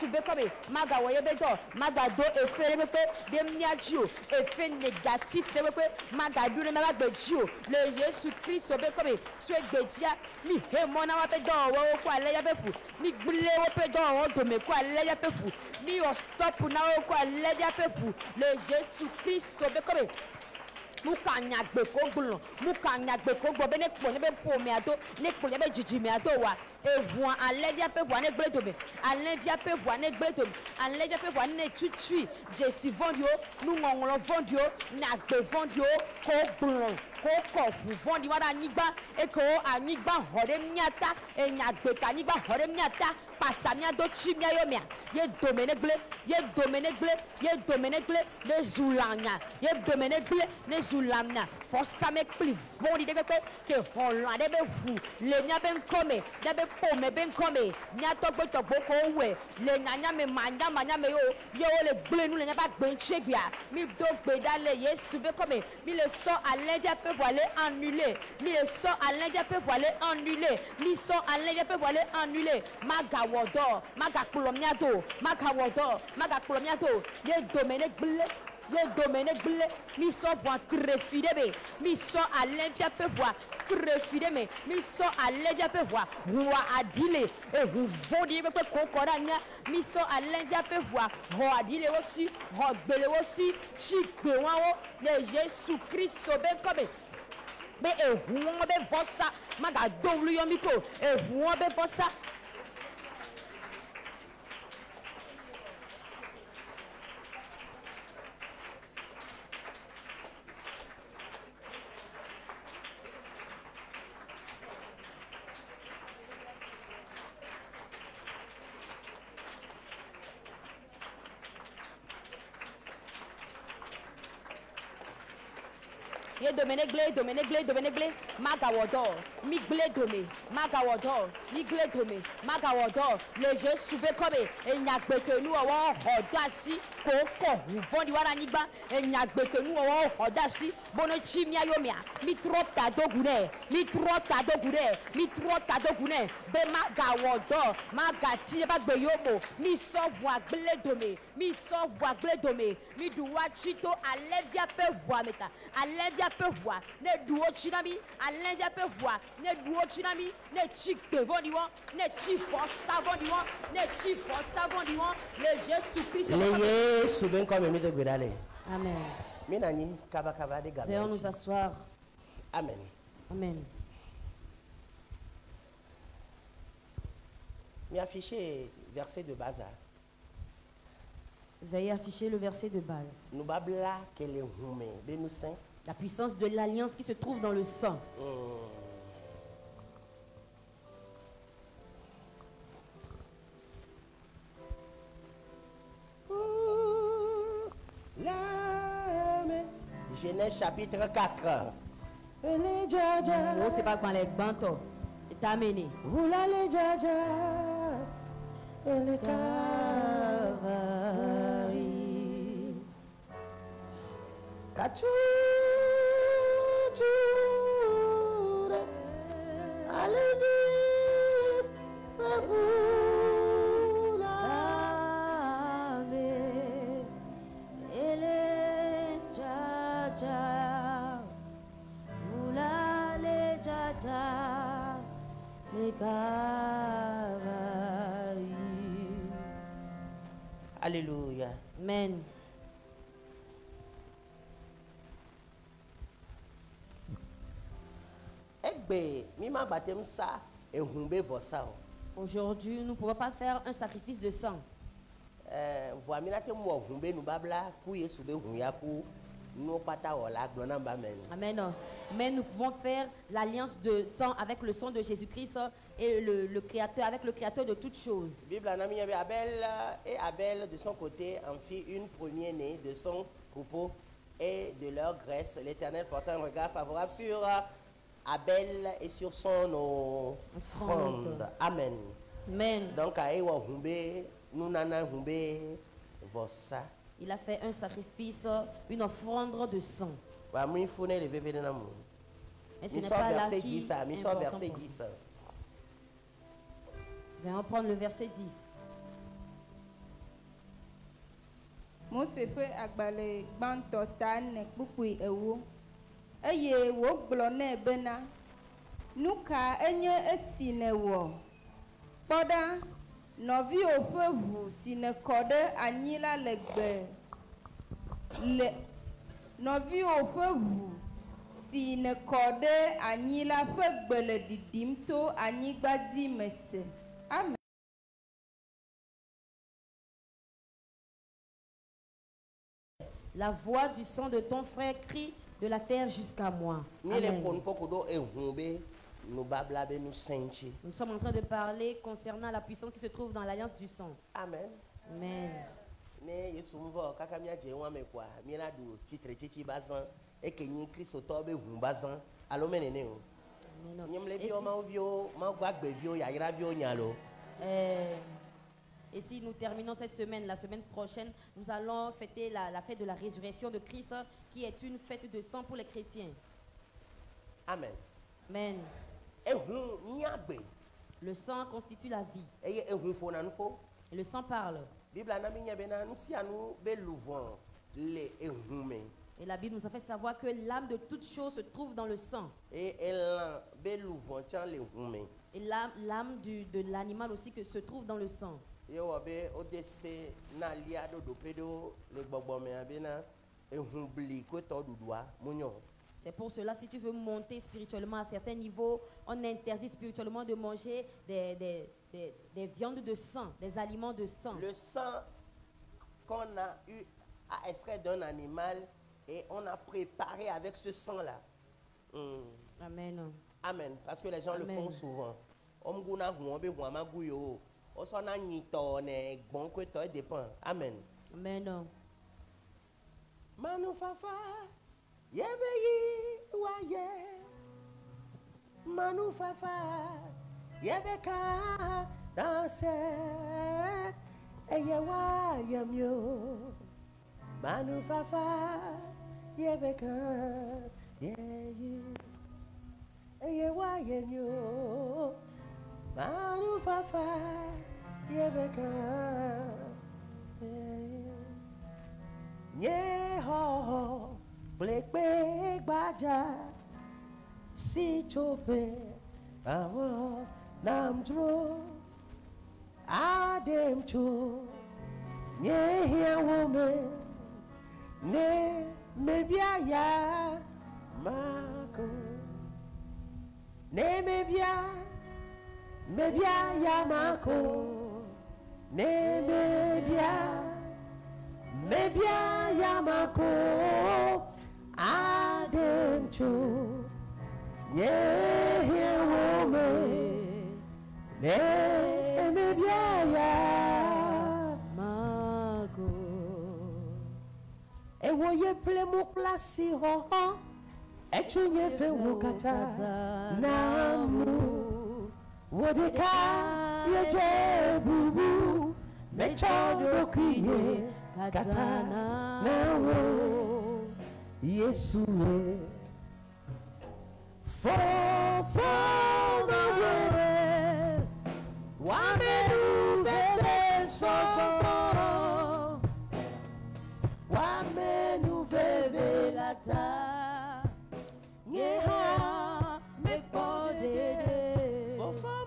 Jésus bekome maga woye beto maga do effet de miadio effet négatif de maga do maga bedio le Jésus Christ bekome so gbedia mi he mona wa bedo wo ko ale ya bepu ni gbule wo bedo wo do me ko ale ya bepu mi o stop na wo ko ale ya bepu le Jésus Christ bekome mukanya gbe ko gbulun mukanya gbe ko gbo be ne po ne be po mi ato ne po ne be jiji mi ato wa ehun alevia pe bo ne gbe to me alevia pe bo ne gbe to me alevia pe bo ne tutu Jésus vendio nu ngonlo vendio na gbe vendio ko gbulun ko vondi wada nigba e ko anigba hore miata e nya gbe ka nigba hore miata pasamia do chimia yo mia ye domene gle ye domene gle ye domene gle le zulanya ye domene gle le zulamna for same pli vondi de ke hola de be hu le nya ben come de be po me ben come nya to gbo ko we le nya me manya me yo le gle nu le nya ba gbe nchegbia mi do gbe dale Yesu be come mi le so alevia pe pour aller annuler mi le so alevia pe pour aller annuler mi so alevia pe pour aller annuler maga wodo maga kolomiado maga wodo maga kolomiado ye domene gle mi so bois trefide be mi so alevia pe bois trefide me mi so alevia pe bois wa adile e hu vodi pe kokoranya mi so alevia pe bois ho adile aussi ho gbele aussi chi gbe wan o le Jésus Christ so be kobe be e hu won be vosa maga dowlu yomiko e hu won be vosa. Ye domene gle maga wodo mi gle dome maga wodo mi gle dome maga wodo le Jésus be kobe e nya gbeke nu owo hodasi ko vondi wara nigba e nya gbeke nu owo hodasi bono chimia yomia mi trop ta dogune be maga wodo maga ti ba gbe yomo mi so wa gle dome mi duwa chito alevia pe wa meta alevia pe wa ne duo chinami alevia pe wa ne duo chinami ne chi devant diwan ne chi força diwan ne chi força diwan le Jésus Christ le Yesu ben comme mi de gudale. Amen. Minani kaba de gabe. Veuillons nous asseoir. Amen. Amen. Mi affiché verset de base. Veuillez afficher le verset de base. Nous babla que les humains de nous saints. La puissance de l'alliance qui se trouve dans le sang. Genèse chapitre 4. Oh, c'est pas quand les bantos. C'est amené. Vous l'allez jaja. Le Calvaire. Kachou. Allez, Alléluia. Amen. Aujourd'hui, nous ne pouvons pas faire un sacrifice de sang. Amen. Mais nous pouvons faire l'alliance de sang avec le sang de Jésus-Christ et le Créateur, avec le Créateur de toutes choses. Abel de son côté en fit une première-née de son troupeau et de leur graisse. L'Éternel porta un regard favorable sur Abel et sur son offrande. Amen. Amen. Donc, il a fait un sacrifice, une offrande de sang. Et ce n'est pas là qui est important. Viens prendre le verset 10. Mose ƒe agbalẽ gbãtɔ ta ne kpukpui ewo eye wògblɔ nɛ bena nu ka enye esi nèwɔ kpɔ ɖa nɔviwò ƒe ʋu si nèkɔ ɖe anyi la le gbe le nɔviwò ƒe ʋu si nèkɔ ɖe anyi la ƒe gbe le ɖiɖim tso anyigba dzi me se. Amen. La voix du sang de ton frère crie de la terre jusqu'à moi. Amen. Amen. Nous sommes en train de parler concernant la puissance qui se trouve dans l'alliance du sang. Amen. Amen. Ne yesu mvo kaka mia je wa me kwa mi na du titre chichi bazan e ke yin kristo to be hun bazan alo menene o Amen. nyemle Et bi o ma ovio ma gwa gbe vi o ya ira vi o nyalo. Et si nous terminons cette semaine, la semaine prochaine, nous allons fêter la fête de la résurrection de Christ, qui est une fête de sang pour les chrétiens. Amen. Amen. E hun nyagbe Le sang constitue la vie. e hun fo na nko Et le sang parle. Bible na mi nya be na nu sia nu be luvon le e hun me Et la Bible nous a fait savoir que l'âme de toute chose se trouve dans le sang. e elan be luvon chan le hun me Et l'âme de l'animal aussi que se trouve dans le sang. ye wo be o de se na lia do do pedo le gbogbo me abi na e hun bli ko to dudua munyo. C'est pour cela, si tu veux monter spirituellement à certains niveaux, on interdit spirituellement de manger des viandes de sang, des aliments de sang. Le sang qu'on a eu à extraire d'un animal et on a préparé avec ce sang-là. Amen. Amen. Parce que les gens Amen. le font souvent. Omguna huombe huama guyo. Osona nyito ne bon que toi dépend. Amen. Amen. Manu fafa yebeyi waye. Manu fafa yebeka danse. Eye wa yamyo. Manu fafa yebeka yeyi. Eye wa yamyo. Manu fafa yebeka Nyeho blekbe gbaja si chope awo namdro ademcho nyehia wome ne mebia ya mako ne mebia ya mako ne mebia ya mako ademcho nyehia wome ne mebia ya Mago. ewo ye plemu klasi ho ho echinye fe wokata namu wodeka yeje bubu mechodo kriye katana nawo yesu for mawe wamenu veve soto wamenu veve lata nyeha mekbode for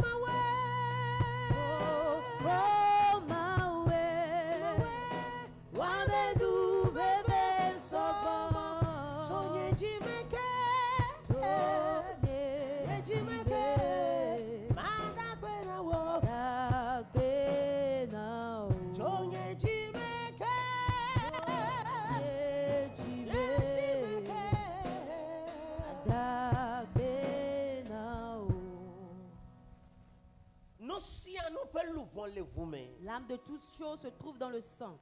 L'âme de toutes choses se trouve dans le sang.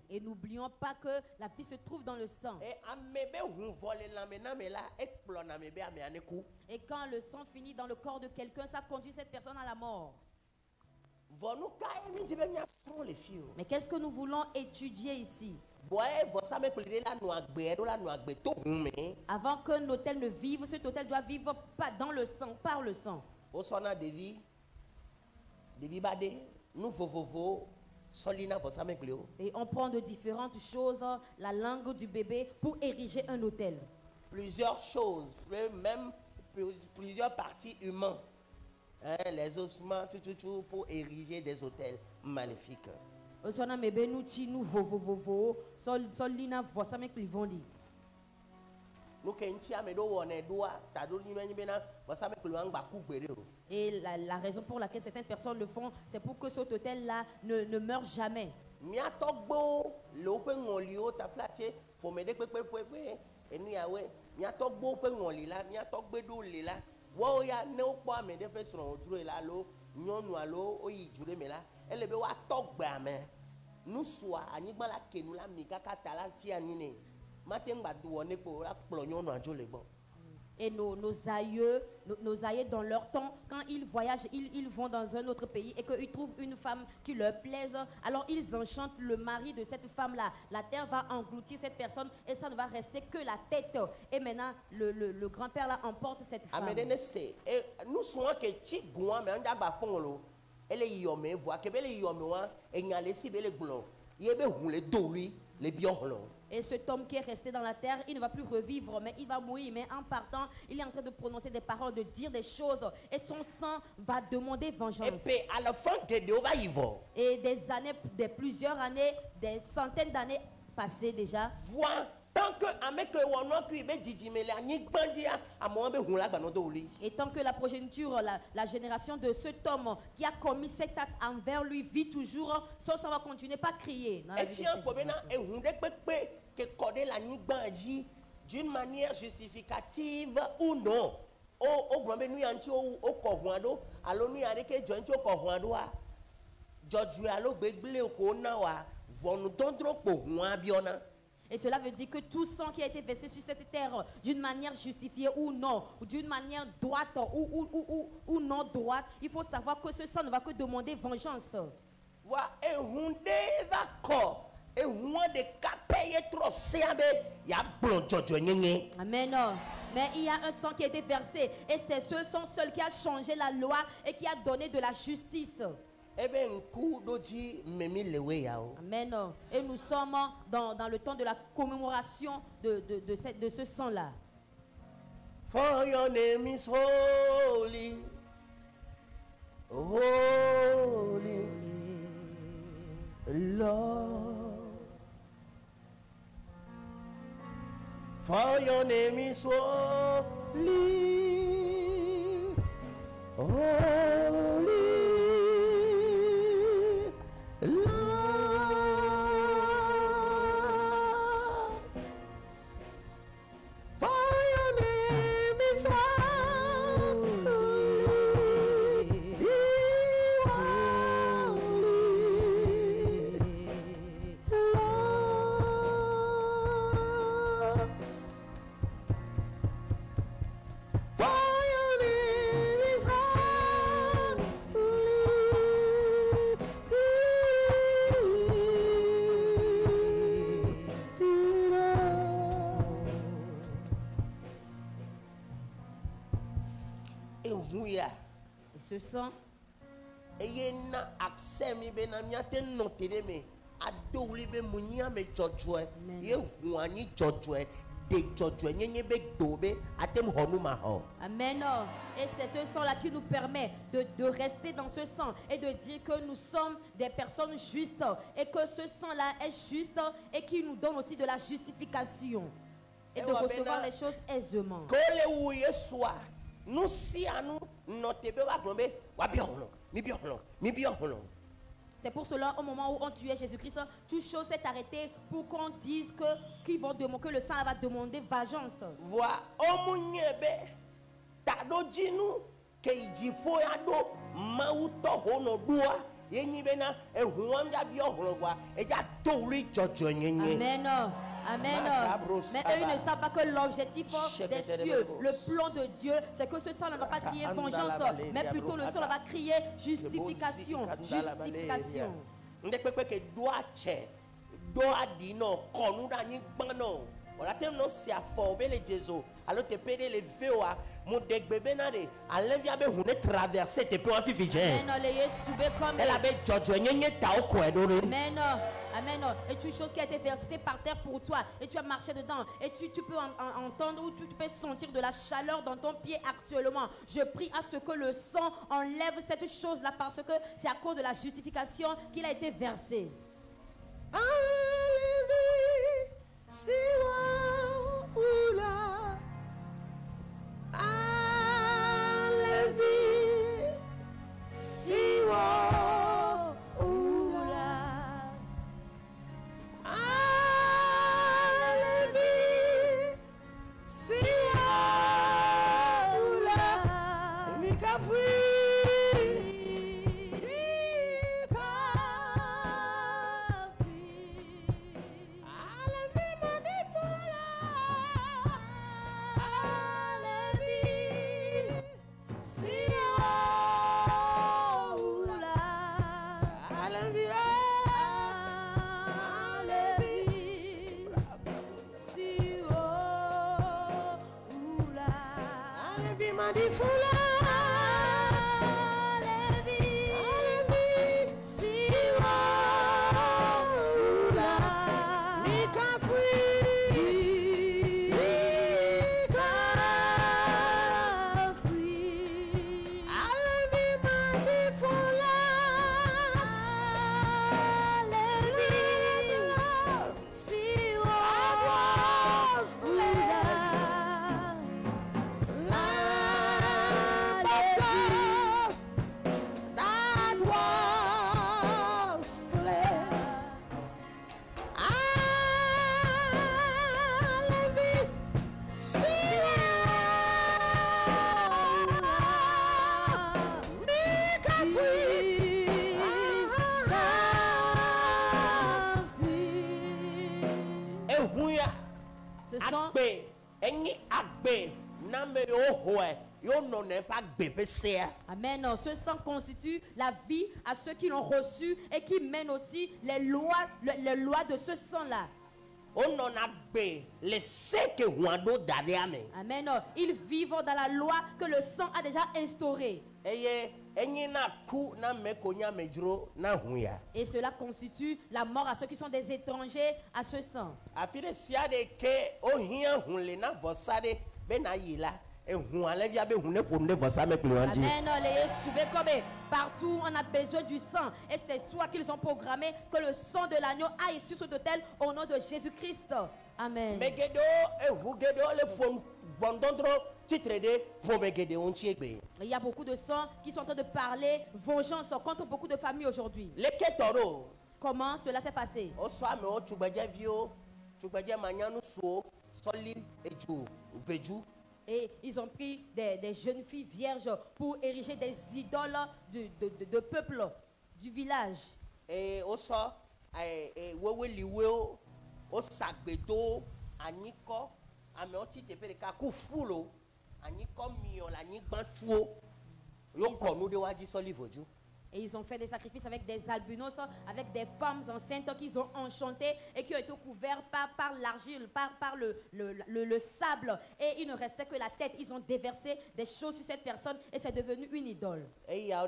Et n'oublions pas que la vie se trouve dans le sang. Et quand le sang finit dans le corps de quelqu'un, ça conduit cette personne à la mort. Mais qu'est-ce que nous voulons étudier ici? Avant qu'un hôtel ne vive, cet hôtel doit vivre pas dans le sang, par le sang. nous vovovo solina vosame glio. Et on prend de différentes choses, la langue du bébé, pour ériger un autel. Plusieurs choses, même plusieurs parties humaines, hein, les ossements, tout, pour ériger des autels maléfiques. Osona mebe nous chi nous vovovovo, solina vosame clivondi. Nous kenchi amedo wone doa, tado limenyi bena vosame glio angba kugbere. Et la raison pour laquelle certaines personnes le font, c'est pour que cet hôtel-là ne meure jamais. Mia togbo lope ngolio ta flache pour me pepe enu yawe mia togbo pe ngoli la mia togbe do le la wo ya ne o po ame de fe soro duro la lo nyonu alo oyi jure me la elebe wa togbe ame nusua anyigba la kenu la mi kaka ta la si anine mate ngba duwo ne po la plo nyonu ajo le gbo. Et nos aïeux dans leur temps, quand ils voyagent, ils vont dans un autre pays et qu'ils trouvent une femme qui leur plaise, alors ils enchantent le mari de cette femme-là. La terre va engloutir cette personne et ça ne va rester que la tête. Et maintenant, le grand-père là emporte cette femme. Nous sommes que Chigouan, mais on a bafongolo. Elle est yomé, voit que elle est yomé, et n'y a laissé les glons. Il y a les dori, les biolons. Et cet homme qui est resté dans la terre, il ne va plus revivre, mais il va mourir. Mais en partant, il est en train de prononcer des paroles, de dire des choses. Et son sang va demander vengeance. Et puis à la fin de Dieu va y voir. Et des années, plusieurs années, des centaines d'années passées déjà. Voir tant que et tant que la progéniture, la génération de cet homme qui a commis cet acte envers lui vit toujours, son sang va continuer pas crier. Dans la vie de d'une manière justificative ou non. Et cela veut dire que tout sang qui a été versé sur cette terre, d'une manière justifiée ou non, ou d'une manière droite ou non droite, il faut savoir que ce sang ne va que demander vengeance. Amen. Mais il y a un sang qui a été versé et c'est ce sang seul qui a changé la loi et qui a donné de la justice. Amen. Et nous sommes dans le temps de la commémoration de ce sang-là. For your name is holy, holy, Lord. For your name is holy, holy, Lord. For your name is holy, Et ce sang, Amen. Et c'est ce sang-là qui nous permet de rester dans ce sang et de dire que nous sommes des personnes justes et que ce sang-là est juste et qui nous donne aussi de la justification et de recevoir les choses aisément. Nous si à nous c'est pour cela, au moment où on tuait Jésus-Christ, toute chose s'est arrêtée pour qu'on dise que le sang va demander vengeance. Voilà, Amen. Amen. Mais eux, ils ne savent pas que l'objectif des cieux, le plan de Dieu, c'est que ce sang ne va pas crier vengeance, mais plutôt le sang va crier justification. Justification. Voilà, tu no si afo be le Jésus. Alors te pede le vewa mon degbe benade. Allen via be hune traverser te pe en fifi. Amen. Le Yesu be comme. Elle avait jojo nyenye ta oko edoro. Amen. Amen. Et une chose qui a été versée par terre pour toi. Et tu as marché dedans. Et tu peux entendre ou tu peux sentir de la chaleur dans ton pied actuellement. Je prie à ce que le sang enlève cette chose-là parce que c'est à cause de la justification qu'il a été versé. Ce sang, amen. Ce sang constitue la vie à ceux qui l'ont reçu et qui mènent aussi les lois de ce sang-là. Amen. Ils vivent dans la loi que le sang a déjà instaurée. Et cela constitue la mort à ceux qui sont des étrangers à ce sang. Amen. Partout on a besoin du sang. Et c'est toi qu'ils ont programmé que le sang de l'agneau aille sur cet autel au nom de Jésus-Christ. Amen. Il y a beaucoup de sang qui sont en train de parler vengeance contre beaucoup de familles aujourd'hui. Comment cela s'est passé? Et ils ont pris des jeunes filles vierges pour ériger des idoles de peuple du village. Et ils ont fait des sacrifices avec des albinos, avec des femmes enceintes qu'ils ont enchantées et qui ont été couvertes par l'argile, par le sable. Et il ne restait que la tête. Ils ont déversé des choses sur cette personne et c'est devenu une idole. Et on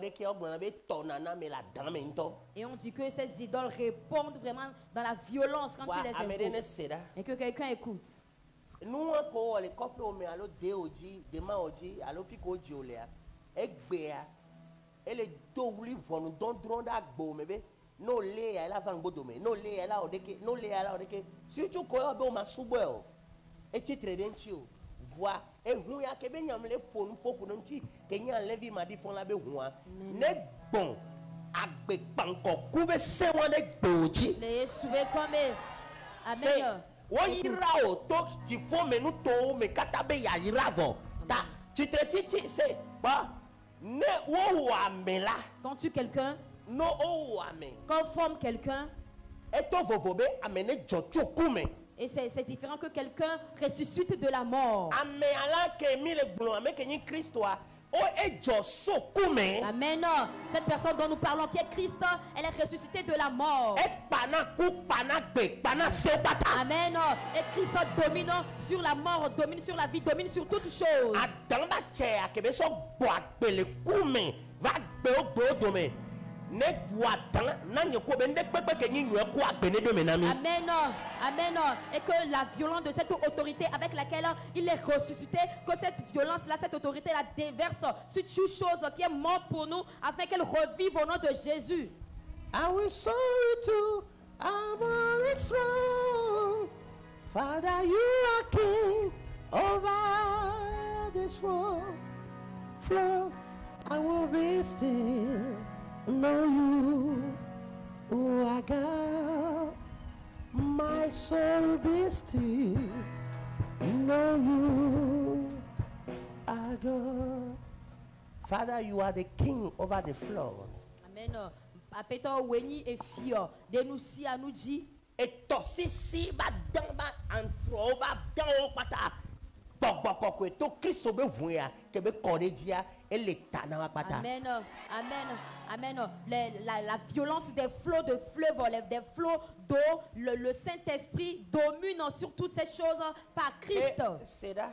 dit que ces idoles répondent vraiment dans la violence quand tu les invoques. Et que quelqu'un écoute. Elle douli vonu don da gbo mebe no le ya la van gbodo me no le ya la odeke no le ya la odeke si tu ko be o ma subo e o e ti trade nchi o voi e hu ya ke be nyam le ponu poku no nchi ke nya levi ma di fon la be hu a ne gbon agbe panko ku be se won de gboji le sube come amen wo yira o to ti fo me nu to me kata be ya yira vo ta ti tre ti se ba. Quand tu quelqu'un, quand on forme quelqu'un, et c'est différent que quelqu'un ressuscite de la mort. o ejo sokume Amen. Cette personne dont nous parlons, qui est Christ, elle est ressuscitée de la mort. e pana ku pana gbe pana se bata Amen. Et Christ domine sur la mort, domine sur la vie, domine sur toutes choses. adan ba che akebe so gbo agbele kume va gbe o gbo dome ne gwa dan na nye ko be nde pepe ke nyi nyu ko agbene do menami. Amen. Amen. Et que la violence de cette autorité avec laquelle il est ressuscité, que cette violence-là, cette autorité la déverse sur toute chose qui est morte pour nous, afin qu'elle revive au nom de Jésus. I will sow you too. I'm on this throne. Father, you are king over this world. Flow, I will be still. Know you, oh, I got my soul be still. Know you, I got. Father, you are the king over the flood. Amen. Apeto weni et fio de nous si à nous dit. Et tosisi ba dan ba antro ba dan o pata bokboko ko to Kristo be vuya ke be kore dia e le tana wa pata. Amen. Amen. Amen. La violence des flots de fleuves, des flots d'eau, le Saint-Esprit domine sur toutes ces choses par Christ. C'est là.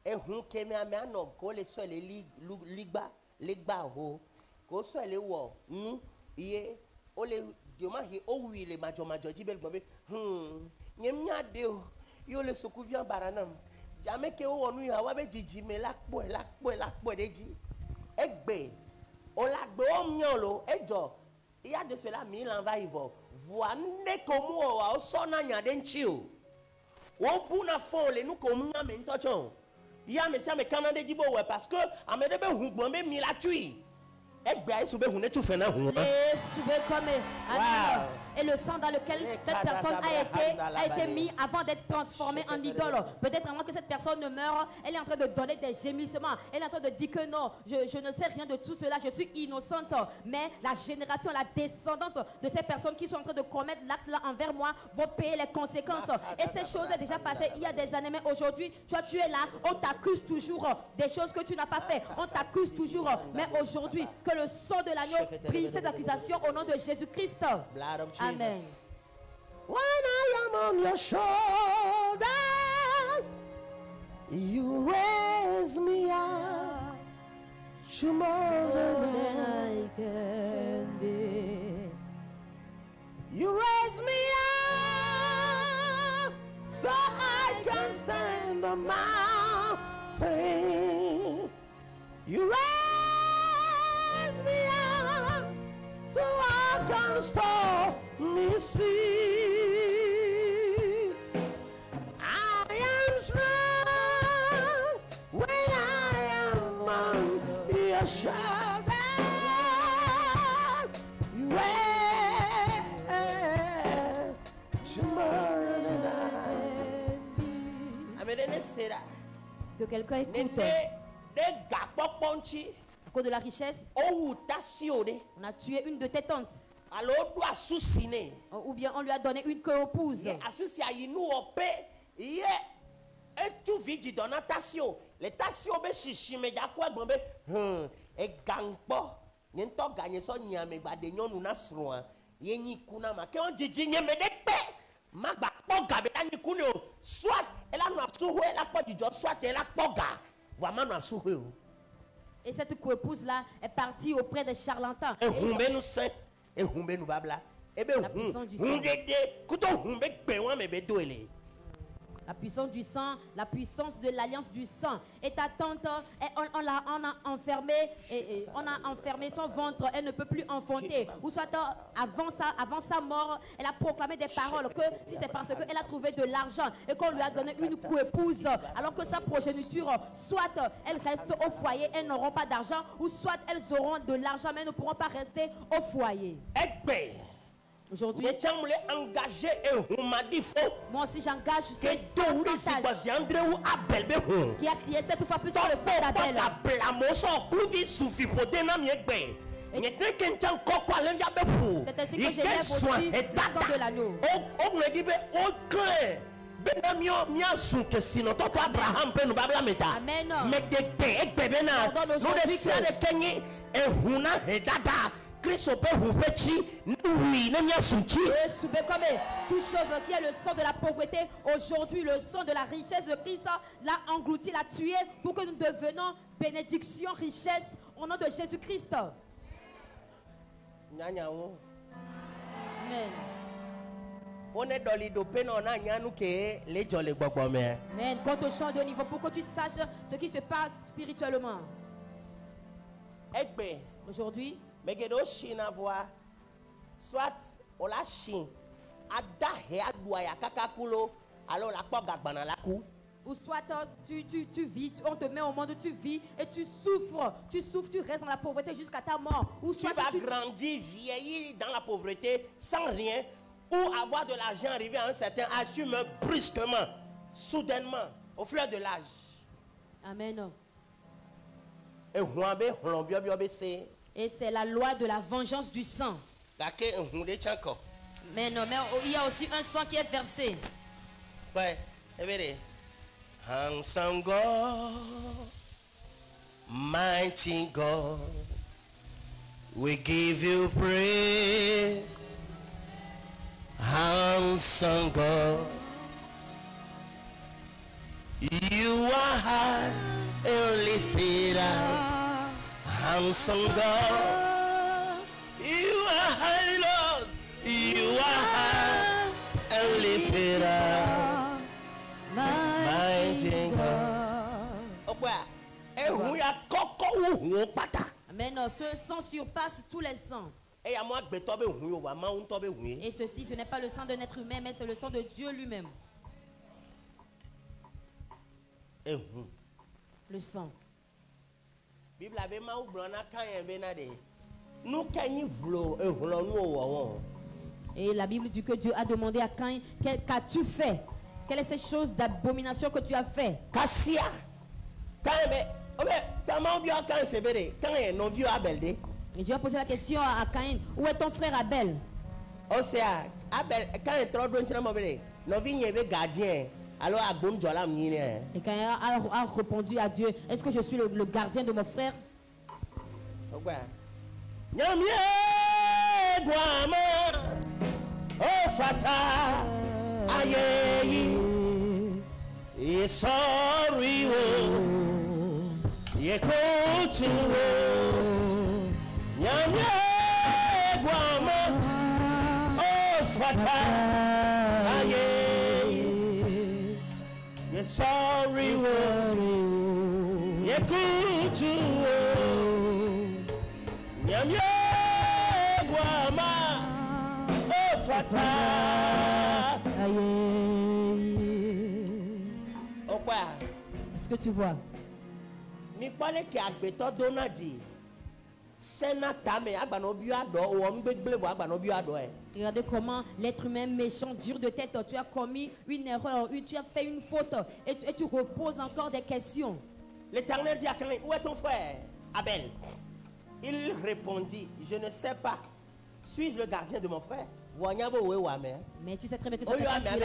Et hun ke me ame ano ko le so le ligba ho ko so le wo nu ye o le dioma he o wi le majo jibel gbe nyem nya de o yo le sokuvian baranam jame ke o wonu ya wa be jiji me lakpo deji egbe o la gbe o myan lo ejo iya de cela mi lan va ivo voa ne komu o so na nya de nchi o wo bu na fon le nu ko myan me ntochon ya me sia me kanade jibo we parce que amede be hu gbon be mi la tui egbe ai sube hu ne tu fe na hu Les soubés comme Amen. Et le sang dans lequel cette personne a été mis avant d'être transformée en idole. Peut-être avant que cette personne ne meure, elle est en train de donner des gémissements. Elle est en train de dire que non, je ne sais rien de tout cela, je suis innocente. Mais la génération, la descendance de ces personnes qui sont en train de commettre l'acte là envers moi vont payer les conséquences. Et ces choses sont déjà passées il y a des années, mais aujourd'hui, toi tu es là, on t'accuse toujours des choses que tu n'as pas fait. On t'accuse toujours. Mais aujourd'hui, que le sang de l'agneau brise cette accusation au nom de Jésus-Christ. Amen. When I am on your shoulders, you raise me up to more than I can be. You raise me up so I can stand the mountain. You raise me up so I can stop me see. I am strong when I am on your shoulder. You raise more than I can be. Que quelqu'un écoute. À cause de la richesse, on a tué une de tes tantes. Ou bien on lui a donné une co-épouse. Et cette co-épouse-là est partie auprès des charlatans. La puissance du sang, la puissance de l'alliance du sang. Et ta tante, on a enfermé, on a enfermé son ventre, elle ne peut plus enfanter. Ou soit avant sa mort, elle a proclamé des paroles que si c'est parce qu'elle a trouvé de l'argent et qu'on lui a donné une co-épouse, alors que sa progéniture, soit elles restent au foyer, elles n'auront pas d'argent, ou soit elles auront de l'argent mais ne pourront pas rester au foyer. Aujourd'hui, moi aussi j'engage ce qui a crié cette fois plus sur le sang d'Abel. C'est ainsi que j'élève aussi le sang de l'agneau. bena mia sun ke sino to Abraham pe no babla meta Amen. me de pe bena Pardonne no aujourd'hui de sa de kenyi ehuna hedada Christ pe hu pechi oui na mia sunchi Et soubé comme toute chose qui est le sang de la pauvreté, aujourd'hui le sang de la richesse de Christ l'a englouti, l'a tué pour que nous devenons bénédiction, richesse au nom de Jésus-Christ. nyanya wo Amen. on est dans l'idopé non na nyanu ke le jole gbogbo me Amen. Quand on change de niveau, pour que tu saches ce qui se passe spirituellement. egbe Aujourd'hui, me ke do china voa soit o la chin ada he adua ya kakakulo alors la po gagbana la ku ou soit tu vis, on te met au monde, tu vis et tu souffres, tu restes dans la pauvreté jusqu'à ta mort. Ou tu soit vas grandir, vieillir dans la pauvreté sans rien ou avoir de l'argent arrivé à un certain âge, tu meurs brusquement, soudainement, au fleur de l'âge. Amen. Et Et c'est la loi de la vengeance du sang. Mais non, mais il y a aussi un sang qui est versé. Ouais, handsome God, mighty God, we give you praise. Handsome God, you are high and lifted up. Handsome God, you are high, Lord, you are high and lifted up. Mighty God. Amen. Ce sang surpasse tous les sangs. Et ceci, ce n'est pas le sang d'un être humain, mais c'est le sang de Dieu lui-même. Le sang. Et la Bible dit que Dieu a demandé à Caïn, qu'as-tu fait? Quelle est cette chose d'abomination que tu as fait? Et Dieu a posé la question à Caïn, où est ton frère Abel? Et Caïn a répondu à Dieu, est-ce que je suis le gardien de mon frère? Oh fata aye ye sorry wo ye kotu wo nyamye guama oh fata aye ye sorry wo ye kotu wo nyamye guama Est-ce que tu vois? Regardez comment l'être humain méchant, dur de tête, tu as commis une erreur, tu as fait une faute et tu reposes encore des questions. L'Éternel dit à Caïn, où est ton frère Abel? Il répondit, je ne sais pas. Suis-je le gardien de mon frère? Mais tu sais très bien que tu as tué la personne.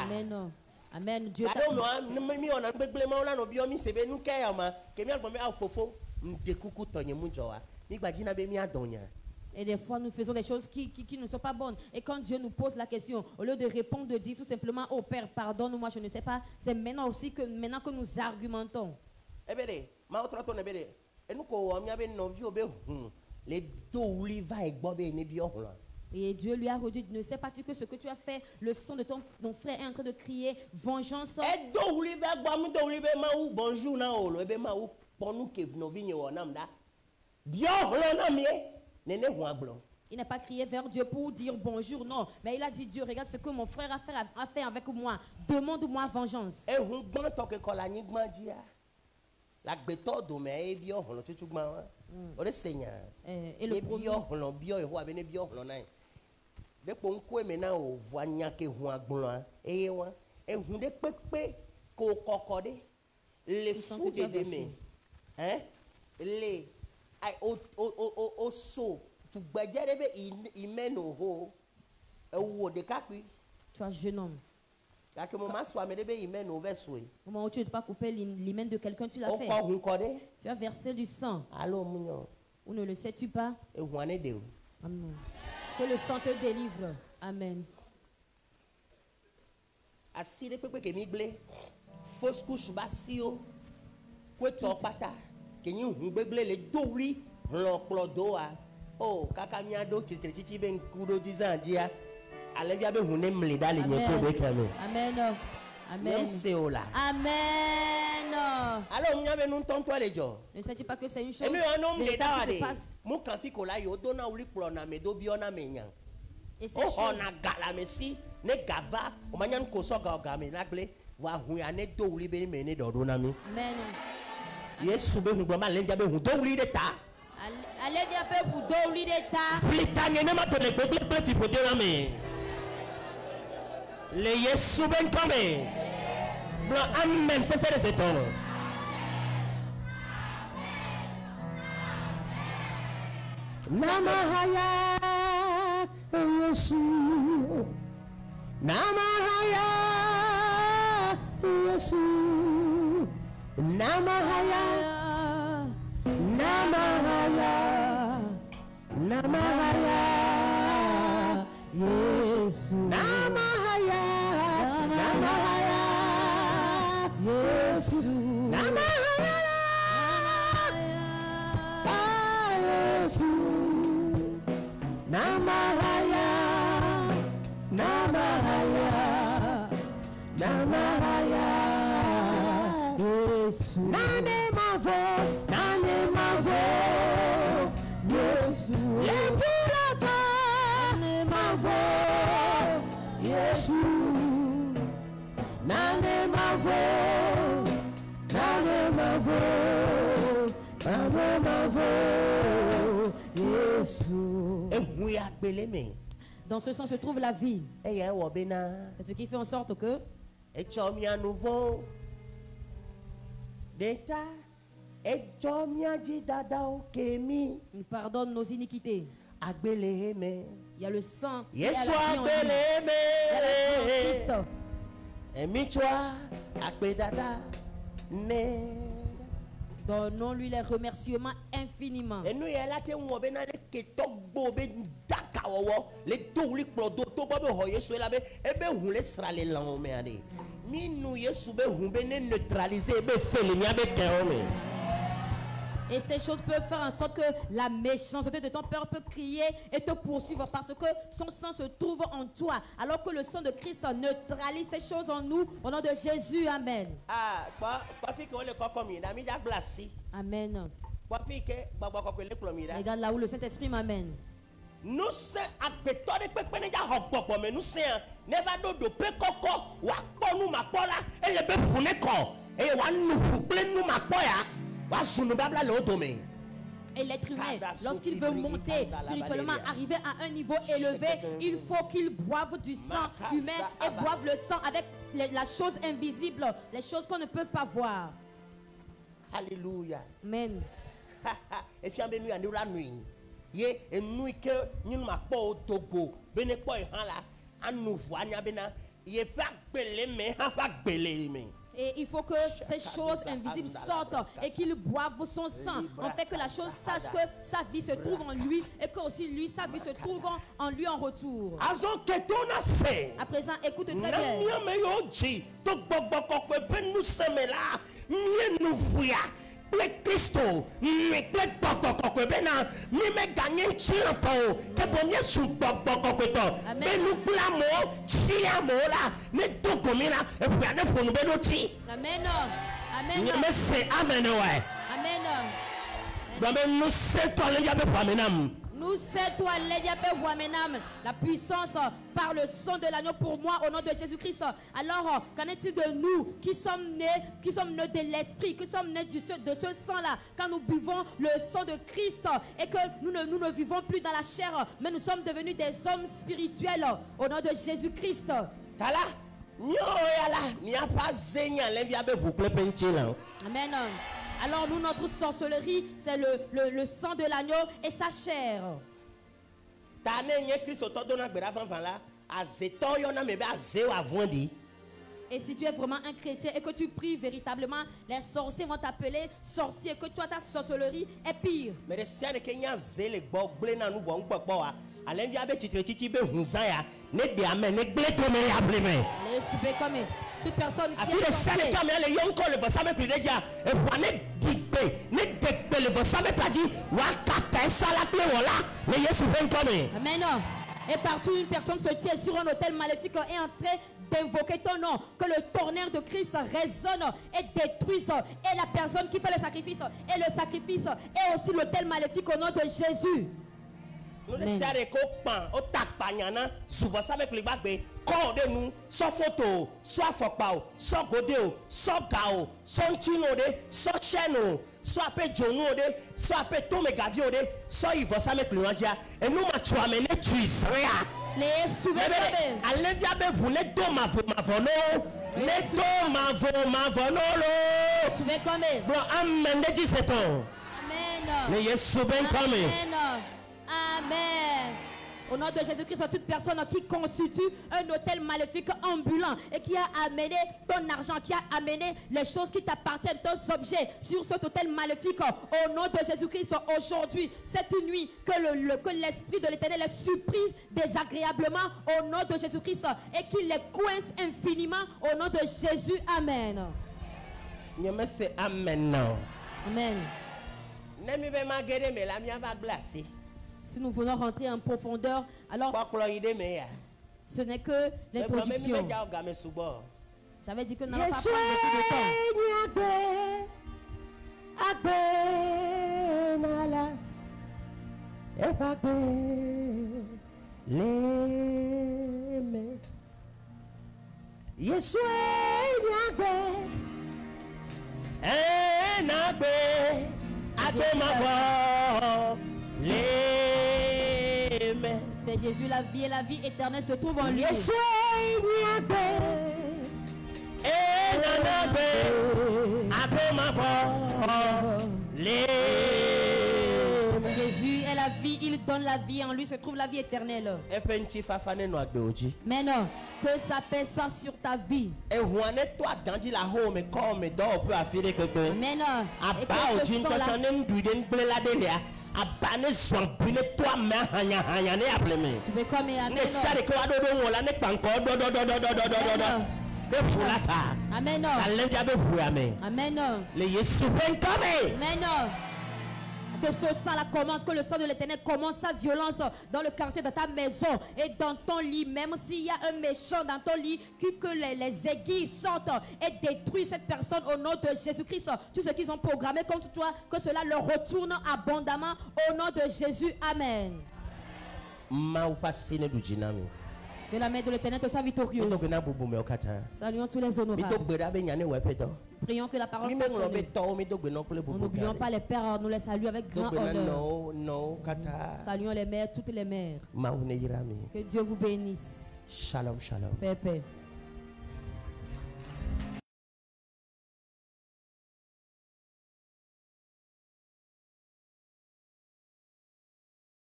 Amen. Amen. Dieu Et des fois, nous faisons des choses qui ne sont pas bonnes. Et quand Dieu nous pose la question, au lieu de répondre, de dire tout simplement, oh Père, pardonne-moi, je ne sais pas, c'est maintenant aussi que nous argumentons. Et Dieu lui a redit, ne sais pas-tu que ce que tu as fait, le sang de ton frère est en train de crier vengeance. Il n'a pas crié vers Dieu pour dire bonjour, non. Mais il a dit, Dieu, regarde ce que mon frère a fait avec moi. Demande-moi vengeance. Et le au saut. Tu il au Tu es jeune homme. Au moment où tu ne peux pas couper l'hymen de quelqu'un, tu l'as fait. Tu as versé du sang. Ou ne le sais-tu pas? Amen. Que le sang te délivre. Amen. Fausse couche basio kweto pata kenyi hunbegle le dowri l'onklodoa oh kakamia do titi ben kudo dizandia alevia be hunne mlida le nyepo be kame amen amen amen. Alors nya be nun tonto alejo ne sais-tu pas que c'est une chose qui se passe? Mu kan fi kola yo do na uri klona me do biona menyan et c'est chose on a gala mesi ne gava o manyan ko so ga game nagle amen. Yes, be hu ma le jabe hu do wuli de ta. Ale dia pe bu do wuli de ta. Plitanye ne ma to le gbegbe fi fote na me. Le Yesu ben come. Blanc amen, c'est ça c'est ton. Namahaya Yesu. Namahaya Yesu, Namahaya, Namahaya, Namahaya, Yesu, Namahaya, Namahaya, Yesu, Namahaya, Yesu, Namahaya, Namahaya. Namahaya Yesu Nane mavo Yesu Lepurata Nane mavo Yesu Nane mavo Yesu. Dans ce sens se trouve la vie. C'est ce qui fait en sorte que il pardonne nos iniquités. Il y a le sang. Il y a Christ. Donnons-lui les remerciements infiniment. Et ces choses peuvent faire en sorte que la méchanceté de ton père peut crier et te poursuivre parce que son sang se trouve en toi. Alors que le sang de Christ neutralise ces choses en nous. Au nom de Jésus, amen. Amen. Regarde là où le Saint-Esprit m'amène. Nous sommes à pétore pekpeneja hokpokpo mais nous sommes never do do pekoko wa kpo nu mapola e le be fune ko e wa nu fukple nu mapoya wa sunu babla le otome. Et l'être humain, lorsqu'il veut monter spirituellement, arriver à un niveau élevé, il faut qu'il boive du sang humain et boive le sang avec la chose invisible, les choses qu'on ne peut pas voir. Alléluia. Amen. Et si on veut nous la nuit. Ye enui ke nyun ma po togo bene po han la anu wanya bena ye pa gbele me ha pa gbele me. Et il faut que ces choses invisibles sortent et qu'il boive son sang. En fait que la chose sache que sa vie se trouve en lui et que aussi lui, sa vie se trouve en lui en retour. À présent, écoute très bien. Le Christo, mais le boko bena, ni me gagner chiroko, que bonne sou boko koto. Mais nous blamo, chiamo la, ne to komina, et puis ane pour nous benoti. Amen. Amen. Mais c'est amen ouais. Amen. Mais nous c'est toi le yabe pamenam. Nous c'est toi la puissance par le sang de l'agneau pour moi au nom de Jésus-Christ. Alors qu'en est-il de nous qui sommes nés de l'esprit, qui sommes nés de ce sang-là, quand nous buvons le sang de Christ et que nous ne vivons plus dans la chair, mais nous sommes devenus des hommes spirituels au nom de Jésus-Christ. Amen. Alors nous, notre sorcellerie, c'est le sang de l'agneau et sa chair. Et si tu es vraiment un chrétien et que tu pries véritablement, les sorciers vont t'appeler sorcier, que toi ta sorcellerie est pire. Mais toute personne qui est sorcier, amen. Et partout une personne se tient sur un autel maléfique et est en train d'invoquer ton nom, que le tonnerre de Christ résonne et détruise, et la personne qui fait le sacrifice, et le sacrifice est aussi l'autel maléfique au nom de Jésus. Souvent ça avec les bagues, corps de nous, sans photo, soit fokpao, soit godeo, soit gao, soit chino de, soit cheno, soit pe jono de, soit pe tome gavio de, soit il va ça avec le randia, et nous ma tu amener tu israël. Les souvenirs. Allez viens ben vous les deux mavono, les deux mavono lo. Souvenirs comme. Bon amen de 17 ans. Amen. Les Yesu ben comme. Amen. Amen. Au nom de Jésus-Christ, toute personne qui constitue un hôtel maléfique ambulant et qui a amené ton argent, qui a amené les choses qui t'appartiennent, tes objets sur cet hôtel maléfique, au nom de Jésus-Christ, aujourd'hui, cette nuit, que l'Esprit de l'Éternel les surprise désagréablement au nom de Jésus-Christ et qu'il les coince infiniment au nom de Jésus. Amen. Amen. Amen. Si nous voulons rentrer en profondeur, alors ce n'est que l'introduction. J'avais dit que nous n'allons pas prendre c'est Jésus, la vie et la vie éternelle se trouvent en lui. Jésus est la vie, il donne la vie, en lui se trouve la vie éternelle. Mais non, que sa paix soit sur ta vie. Mais non, et que ce sont Amen. Amen. Que ce sang-là commence, que le sang de l'Éternel commence sa violence dans le quartier de ta maison et dans ton lit. Même s'il y a un méchant dans ton lit, que les aiguilles sortent et détruisent cette personne au nom de Jésus-Christ. Tous ceux qui ont programmé contre toi, que cela leur retourne abondamment au nom de Jésus. Amen. Que la main de l'Éternel te soit victorieuse. Saluons tous les honorables. Prions que la parole fasse nous n'oublions pas les pères, nous les saluons avec grand honneur. Saluons les mères, toutes les mères. Que Dieu vous bénisse. Shalom, shalom. Paix, paix.